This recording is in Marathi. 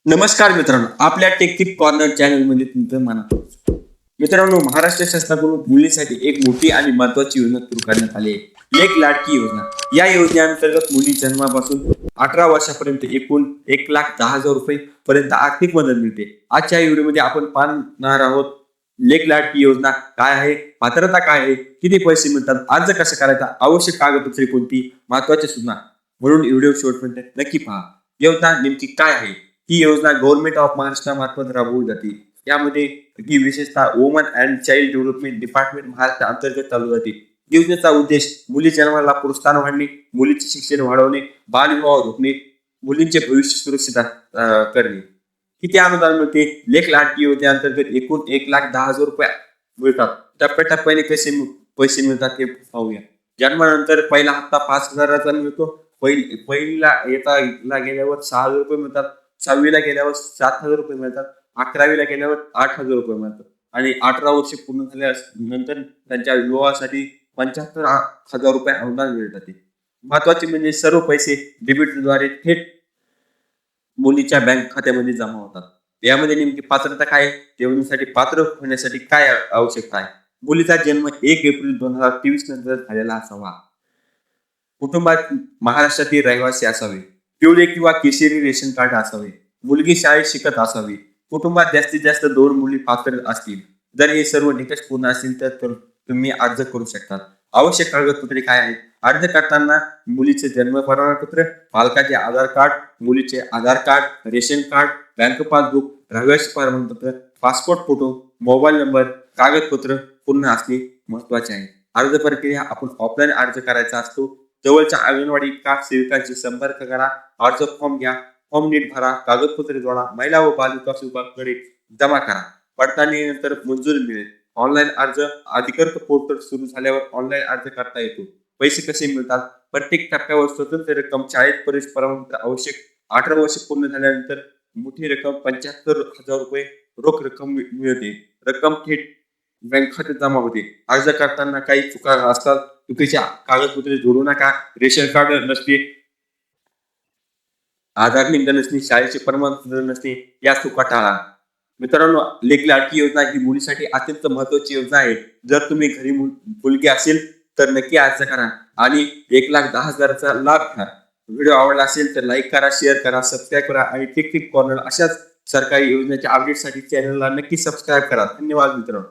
नमस्कार मित्रांनो, आपल्या टेक्निक कॉर्नर चॅनल मध्ये तुमचं मनापासून मित्रांनो, महाराष्ट्र शासनाकडून मुलींसाठी एक मोठी आणि महत्वाची योजना सुरू करण्यात आली आहे, एक लाडकी योजना. या योजनेअंतर्गत मुली जन्मापासून 18 वर्षापर्यंत एकूण 1,10,000 रुपये पर्यंत आर्थिक मदत मिळते. आजच्या व्हिडिओमध्ये आपण पाहणार आहोत लेक लाडकी योजना काय आहे, पात्रता काय आहे, किती पैसे मिळतात, अर्ज कसा करायचा, आवश्यक कागदपत्रे कोणती, महत्वाच्या सूचना. म्हणून व्हिडिओ शेवटपर्यंत नक्की पहा. योजना नेमकी काय आहे? ही योजना गव्हर्नमेंट ऑफ महाराष्ट्र मार्फत राबवली जाते. यामध्ये ही विशेषतः woman and child development department Maharashtra अंतर्गत चालू जाते. योजनेचा उद्देश मुली जन्माला प्रोत्साहन वाढणे, मुलीचे शिक्षण वाढवणे, बालविवाह रोखणे, मुलींचे भविष्य सुरक्षित करणे. किती अनुदान मिळते? लेक लाडकी योजनेअंतर्गत एकूण 1,10,000 रुपये मिळतात. टप्प्याटप्प्याने कसे पैसे मिळतात ते पाहूया. जन्मानंतर पहिला हप्ता 5,000चा मिळतो. पहिला येता गेल्यावर 6,000 रुपये मिळतात. 6वीला गेल्यावर 7,000 रुपये मिळतात. 11वीला गेल्यावर 8,000 रुपये मिळतात. आणि 18 वर्ष पूर्ण झाल्यानंतर त्यांच्या विवाहासाठी 75,000 रुपये अनुदान मिळतात. महत्वाचे म्हणजे सर्व पैसे डेबिटद्वारे थेट मुलीच्या बँक खात्यामध्ये जमा होतात. यामध्ये नेमकी पात्रता काय? योजनेसाठी पात्र होण्यासाठी काय आवश्यकता आहे? मुलीचा जन्म 1 एप्रिल 2023 नंतर झालेला असावा. कुटुंबात महाराष्ट्रातील रहिवासी असावे. पिवळे किंवा केशरी रेशन कार्ड असावे. मुलगी शाळेत शिकत असावी. कुटुंबात जास्तीत जास्त 2 मुली पात्र असतील. जर हे सर्व निकष पूर्ण असतील तर तुम्ही अर्ज करू शकता. आवश्यक कागदपत्रे काय आहेत? अर्ज करताना मुलीचे जन्म प्रमाणपत्र, पालकाचे आधार कार्ड, मुलीचे Aadhaar card, ration card, bank passbook, रहिवासी प्रमाणपत्र, पासपोर्ट फोटो, मोबाईल नंबर, कागदपत्र पूर्ण असणे महत्वाचे आहे. अर्ज प्रक्रिया आपण ऑफलाईन अर्ज करायचा असतो. जवळच्या अंगणवाडी सेविकांशी संपर्क करा. अर्ज फॉर्म घ्या. फॉर्म नीट भरा. कागदपत्रे जोडा. महिला व बाल विकास विभागाकडे जमा करा. पडताळणीनंतर मंजुरी मिळेल. ऑनलाईन अर्ज अधिकृत पोर्टल सुरू झाल्यावर ऑनलाईन अर्ज करता येतो. पैसे कसे मिळतात? प्रत्येक टप्प्यावर स्वतंत्र रक्कम, शाळेत प्रवेश प्रमाणपत्र आवश्यक. 18 वर्ष पूर्ण झाल्यानंतर मोठी रक्कम 75,000 रुपये रोख रक्कम मिळते. रक्कम थेट बँक खात्यात जमा होते. अर्ज करताना काही चुका असतात. चुकीचे कागदपत्रे जोडू नका. रेशन कार्ड नसते, आधार लिंक नसणे, शाळेचे प्रमाणपत्र नसणे या चुका टाळा. मित्रांनो, लेक लाडकी योजना ही मुलीसाठी अत्यंत महत्वाची योजना आहे. जर तुम्ही घरी मुलगी असेल तर नक्की अर्ज करा आणि 1,10,000चा लाभ घ्या. व्हिडिओ आवडला असेल तर लाईक करा, शेअर करा, सबस्क्राईब करा आणि टेक्निक कॉर्नर अशाच सरकारी योजनेच्या अपडेटसाठी चॅनलला नक्की सबस्क्राईब करा. धन्यवाद मित्रांनो.